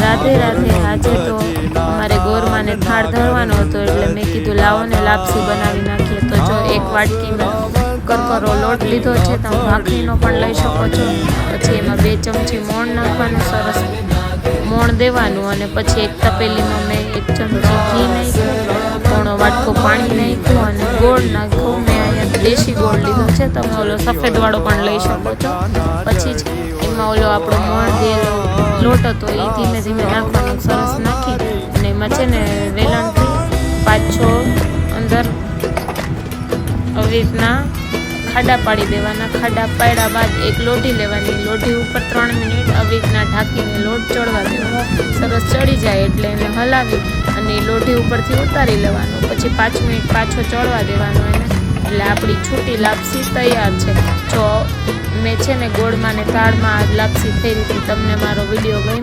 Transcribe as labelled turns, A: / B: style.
A: રાધે રાધે। આજે તો અમારે ગોરમાને થાળ ધરવાનો હતો એટલે મેં કીધું લાવો ને લાપસી બનાવી નાખીએ। તો જો એક વાટકીમાં કરકરો લોટ લીધો છે, તમે ભાખરીનો પણ લઈ શકો છો। પછી એમાં 2 ચમચી મોણ નાખવાનું, સરસ મોણ દેવાનું અને પછી એક તપેલીમાં મેં 1 ચમચી ઘી નાખ્યું, પોણો વાટકો પાણી નાખ્યું અને ગોળ નાખ્યો। મેં અહીંયા દેશી ગોળ લીધો છે, તમે ઓલો સફેદવાળો પણ લઈ શકો છો। પછી એમાં ઓલો આપણો મોણ દેલો લોટ હતો એ ધીમે ધીમે નાખવાનો, સરસ નાખી અને એમાં છે ને વેલણથી 5-6 અંદર આવી રીતના ખાડા પાડી દેવાના। ખાડા પાડ્યા બાદ એક લોઢી લેવાની, લોઢી ઉપર 3 મિનિટ આવી રીતના ઢાંકીને લોટ ચડવા દેવાનો। સરસ ચડી જાય એટલે એને હલાવી અને લોઢી ઉપરથી ઉતારી લેવાનું। પછી 5 મિનિટ પાછો ચડવા દેવાનો એને, એટલે આપણી છૂટી લાપસી તૈયાર છે। જો મેં છે ને ગોળમાં ને તાળમાં લાપસી થઈ હતી, તમને મારો વિડીયો ગમ્યો